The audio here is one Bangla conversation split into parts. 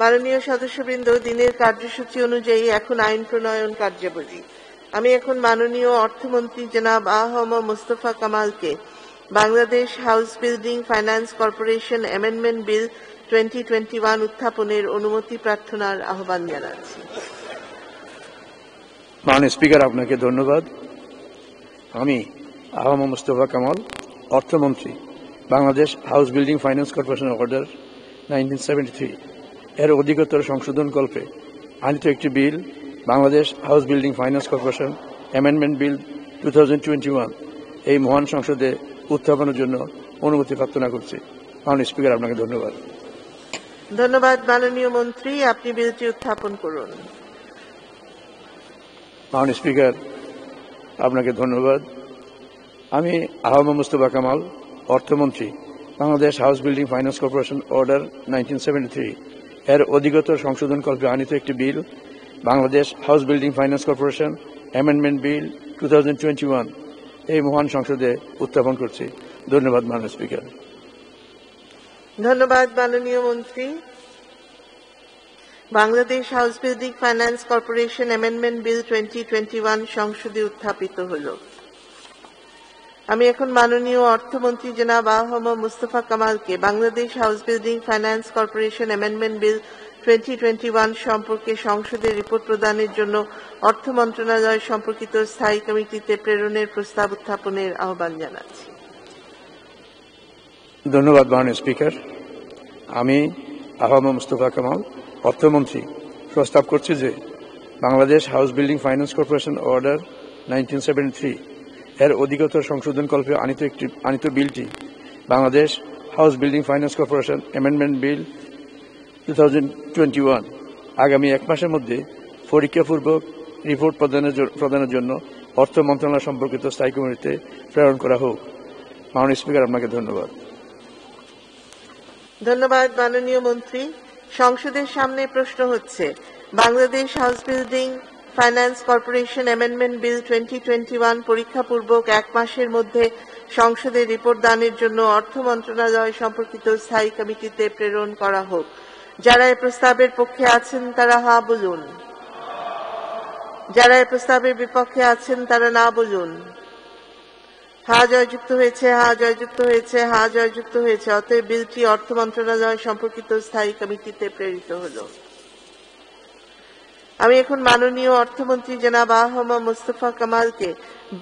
মাননীয় সদস্যবৃন্দ, দিনের কার্যসূচি অনুযায়ী এখন আইন প্রণয়ন কার্যাবলী। আমি এখন মাননীয় অর্থমন্ত্রী জনাব আ.হ.ম মুস্তফা কামালকে Bangladesh house building finance corporation amendment bill 2021 উত্থাপনের অনুমতি প্রার্থনার আহ্বান জানাচ্ছি। মাননীয় স্পিকার, আপনাকে ধন্যবাদ। আমি আ.হ.ম মুস্তফা কামাল, অর্থমন্ত্রী, Bangladesh house building finance corporation order 1973 এর অধিকতর সংশোধন কল্পে আনিত একটি bill, Bangladesh house building finance corporation amendment bill 2021 এই মহান সংসদে উত্থাপনের জন্য অনুমতি প্রার্থনা করছি। মাননীয় স্পিকার, আপনাকে ধন্যবাদ। ধন্যবাদ মাননীয় মন্ত্রী, আপনি বিলটি উত্থাপন করুন। মাননীয় স্পিকার, আপনাকে ধন্যবাদ। আমি আ.হ.ম মুস্তফা কামাল, অর্থমন্ত্রী, Bangladesh house building finance corporation order 1973 এর অধিকতর সংশোধন কল্পে আনিত একটি bill, Bangladesh house building finance corporation amendment bill 2021 এই মহান সংসদে উত্থাপন করছি। ধন্যবাদ মাননীয় স্পিকার। ধন্যবাদ মাননীয় মন্ত্রী। Bangladesh house building finance corporation amendment bill 2021 সংসদে উত্থাপিত হল। আমি এখন মাননীয় অর্থমন্ত্রী জনাব আ.হ.ম মুস্তফা কামালকে Bangladesh house building finance corporation amendment bill 2021 সম্পর্কে সংসদে রিপোর্ট প্রদানের জন্য অর্থ মন্ত্রণালয় সম্পর্কিত স্থায়ী কমিটিতে প্রেরণের প্রস্তাব উত্থাপনের আহ্বান জানাচ্ছি। ধন্যবাদ মাননীয় স্পিকার। আমি আ.হ.ম মুস্তফা কামাল, অর্থমন্ত্রী, প্রস্তাব করছি যে Bangladesh house building finance corporation order 1973 এর অধিকতর সংশোধন কল্পে আনিত বিলটি, Bangladesh house building finance corporation amendment bill 2021 আগামী 1 মাসের মধ্যে পরীক্ষাপূর্বক রিপোর্ট প্রদানের জন্য অর্থ মন্ত্রণালয় সম্পর্কিত স্থায়ী কমিটিতে প্রেরণ করা হোক। মাননীয় স্পিকার, আপনাকে ধন্যবাদ। ধন্যবাদ মাননীয় মন্ত্রী। সংসদের সামনে প্রশ্ন হচ্ছে, Bangladesh house building finance corporation amendment bill 2021 পরীক্ষাপূর্বক 1 মাসের মধ্যে সংসদে রিপোর্ট দানের জন্য অর্থ মন্ত্রণালয় সম্পর্কিত স্থায়ী কমিটিতে প্রেরণ করা হোক। যারা এই প্রস্তাবের পক্ষে আছেন তারা হা বলুন, যারা এই প্রস্তাবের বিপক্ষে আছেন তারা না বলুন। হা জয়যুক্ত হয়েছে, হা জয়যুক্ত হয়েছে, হা জয়যুক্ত হয়েছে। অতএব বিলটি অর্থ মন্ত্রণালয় সম্পর্কিত স্থায়ী কমিটিতে প্রেরিত হল। আমি এখন মাননীয় অর্থমন্ত্রী জনাব আ.হ.ম মুস্তফা কামালকে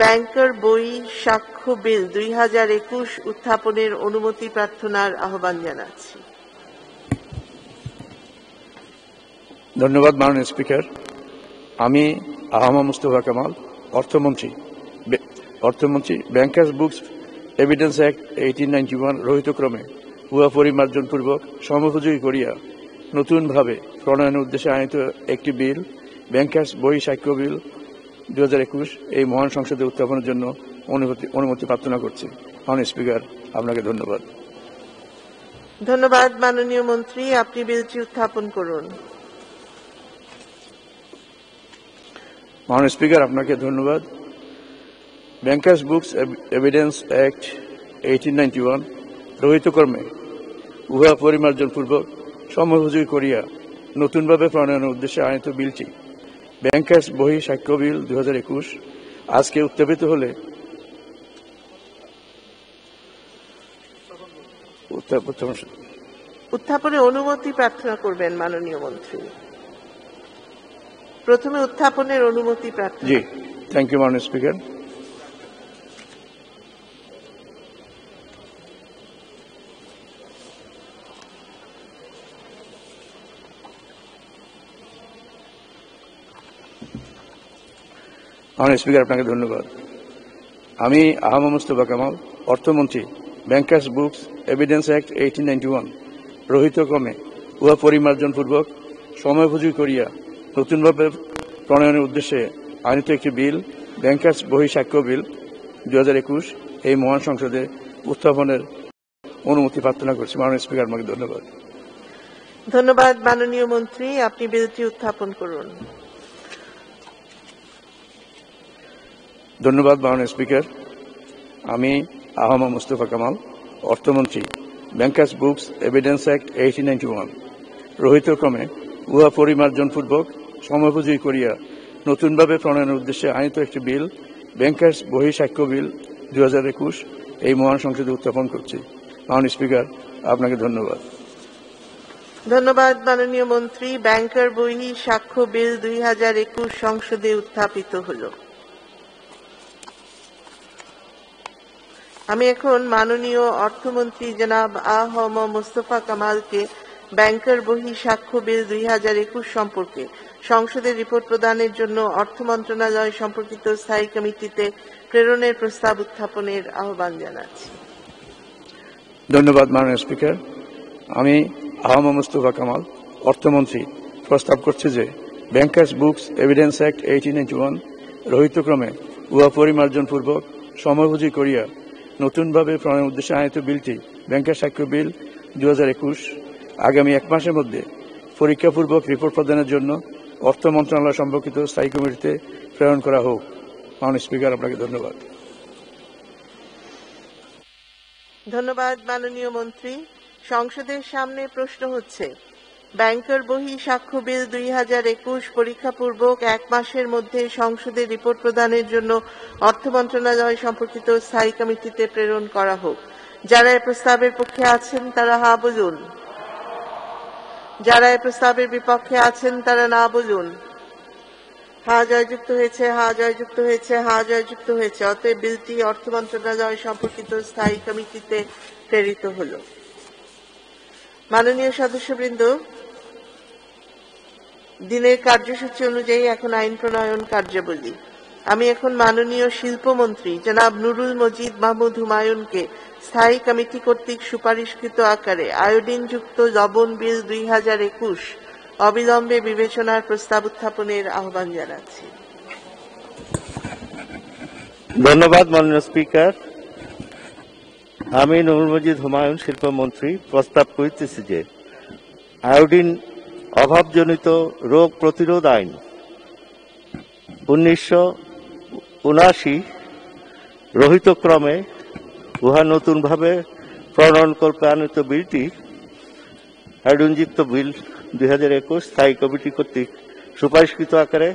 ব্যাংকার বই সাক্ষ্য বিল 2021 উত্থাপনের অনুমতি প্রার্থনার আহ্বান জানাচ্ছি। ধন্যবাদ মাননীয় স্পিকার। আমি আ.হ.ম মুস্তফা কামাল, অর্থমন্ত্রী, ব্যাংকার্স বুকস এভিডেন্স অ্যাক্ট 1891 রহিত ক্রমে উহা পরিমার্জন পূর্বক সমোপযোগী করিয়া নতুনভাবে প্রণয়নের উদ্দেশ্যে আনিত একটি বিল, ব্যাংকার্স বই সাক্ষ্য বিল 2021 এই মহান সংসদে উত্থাপনের জন্য অনুমতি প্রার্থনা করছি। মাননীয় স্পিকার, আপনাকে ধন্যবাদ। ধন্যবাদ মাননীয় মন্ত্রী, আপনি বিলটি উত্থাপন করুন। মাননীয় স্পিকার, আপনাকে ধন্যবাদ। ব্যাংকার্স বুকস এভিডেন্স অ্যাক্ট 1891 রহিত কর্মে উহা পরিমার্জন পূর্বক সমোপযোগী করিয়া নতুনভাবে প্রণয়নের উদ্দেশ্যে আনিত বিলটি, ব্যাংকার্স বহি সাক্ষ্য বিল 2021 আজকে উত্থাপিত হলে উত্থাপনে অনুমতি প্রার্থনা করবেন মাননীয় মন্ত্রী। প্রথমে উত্থাপনের অনুমতি প্রার্থনা। জি, থ্যাংক ইউ মাননীয় স্পিকার। মাননীয় স্পিকার, আপনাকে ধন্যবাদ। আমি আ.হ.ম মুস্তফা কামাল, অর্থমন্ত্রী, ব্যাংকার্স বুকস এভিডেন্স অ্যাক্ট 1891 রহিত ক্রমে উহা পরিমার্জন পূর্বক সময়োপযোগী করিয়া নতুনভাবে প্রণয়নের উদ্দেশ্যে আনিত একটি বিল, ব্যাংকার্স বহি সাক্ষ্য বিল 2021 এই মহান সংসদে উত্থাপনের অনুমতি প্রার্থনা করছি। মাননীয় স্পিকার, আপনাকে ধন্যবাদ। ধন্যবাদ মাননীয় মন্ত্রী, আপনি বিলটি উত্থাপন করুন। ধন্যবাদ মাননীয় স্পিকার। আমি আ.হ.ম মুস্তফা কামাল, অর্থমন্ত্রী, ব্যাংকার্স বুকস এভিডেন্স অ্যাক্ট 1891 রহিতক্রমে উহা পরিমার্জনপূর্বক সময়োপযোগী করিয়া নতুনভাবে প্রণয়নের উদ্দেশ্যে আনিত একটি বিল ব্যাংকার্স বহি সাক্ষ্য বিল 2021 এই মহান সংসদে উত্থাপন করছি। মাননীয় স্পিকার, আপনাকে ধন্যবাদ। ধন্যবাদ মাননীয় মন্ত্রী। ব্যাংকার বহি সাক্ষ্য বিল 2021 সংসদে উত্থাপিত হল। আমি এখন মাননীয় অর্থমন্ত্রী জনাব আ.হ.ম মুস্তফা কামালকে ব্যাংকার বহি সাক্ষ্য বিল 2021 সম্পর্কে সংসদে রিপোর্ট প্রদানের জন্য অর্থ মন্ত্রণালয় সম্পর্কিত স্থায়ী কমিটিতে প্রেরণের প্রস্তাব উত্থাপনের আহ্বান জানাচ্ছি। ধন্যবাদ মাননীয় স্পিকার। আমি আ.হ.ম মুস্তফা কামাল অর্থমন্ত্রী প্রস্তাব করছি যে ব্যাংকার্স বুকস এভিডেন্স অ্যাক্ট 1891 রহিতক্রমে উহা পরিমার্জনপূর্বক সময়োপযোগী করিয়া নতুনভাবে প্রণয়নের উদ্দেশ্যে আনিত বিলটি ব্যাংকার সাক্ষ্য বিল 2021 আগামী 1 মাসের মধ্যে পরীক্ষাপূর্বক রিপোর্ট প্রদানের জন্য অর্থ মন্ত্রণালয় সম্পর্কিত স্থায়ী কমিটিতে প্রেরণ করা হোক। মাননীয় স্পিকার, আপনাকে ধন্যবাদ। ধন্যবাদ মাননীয় মন্ত্রী। সংসদের সামনে প্রশ্ন হচ্ছে, ব্যাংকার বহি সাক্ষ্য বিল 2021 পরীক্ষাপূর্বক 1 মাসের মধ্যে সংসদে রিপোর্ট প্রদানের জন্য অর্থ মন্ত্রণালয় সম্পর্কিত স্থায়ী কমিটিতে প্রেরণ করা হোক। যারা এ প্রস্তাবের পক্ষে আছেন তারা হা বলুন। যারা এ প্রস্তাবের বিপক্ষে আছেন তারা না বলুন। হা জয়যুক্ত হয়েছে, হা জয়যুক্ত হয়েছে, হা জয়যুক্ত হয়েছে। অতএব বিলটি অর্থ মন্ত্রণালয় সম্পর্কিত স্থায়ী কমিটিতে প্রেরিত হল। মাননীয় সদস্যবৃন্দ, দিনের কার্যসূচি অনুযায়ী এখন আইন প্রণয়ন কার্যাবলী। আমি এখন মাননীয় শিল্পমন্ত্রী জনাব নুরুল মজিদ মাহমুদ হুমায়ুনকে স্থায়ী কমিটি কর্তৃক সুপারিশকৃত আকারে আয়োডিনযুক্ত লবণ বিল 2021 অবিলম্বে বিবেচনার প্রস্তাব উত্থাপনের আহ্বান জানাচ্ছি। ধন্যবাদ মাননীয় স্পিকার। আমি নুরুল মজিদ হুমায়ুন শিল্পমন্ত্রী প্রস্তাব করিতেছি যে আয়োডিন অভাবজনিত রোগ প্রতিরোধ আইন 1979 রহিতক্রমে উহা নতুনভাবে প্রণয়নকল্পে আনিত বিলটি আয়োডিনযুক্ত বিল 2021 স্থায়ী কমিটি কর্তৃক সুপারিশকৃত আকারে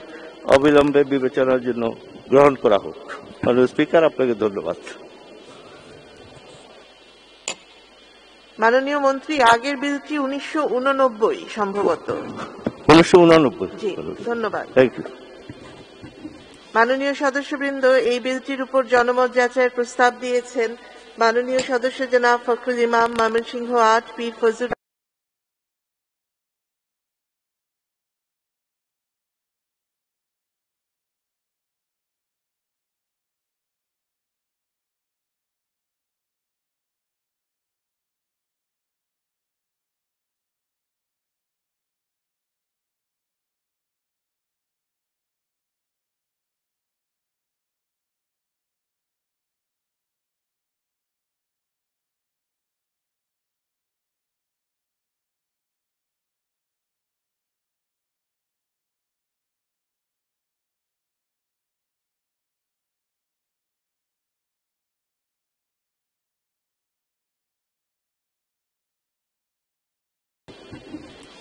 অবিলম্বে বিবেচনার জন্য গ্রহণ করা হোক। মাননীয় স্পিকার, আপনাকে ধন্যবাদ। মাননীয় মন্ত্রী, আগের বিলটি 1989 সম্ভবত। 1989। জি, ধন্যবাদ। Thank you. মাননীয় সদস্যবৃন্দ, এই বিলটির উপর জনমত যাচাইয়ের প্রস্তাব দিয়েছেন মাননীয় সদস্য জনাব ফখরুল ইমাম, ময়মনসিংহ 8, পীর ফজলুর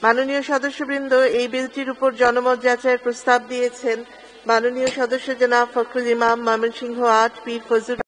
মাননীয় সদস্যবৃন্দ, এই বিলটির উপর জনমত যাচাইয়ের প্রস্তাব দিয়েছেন মাননীয় সদস্য জনাব ফখরুল ইমাম, ময়মনসিংহ 8, পীর ফজলুর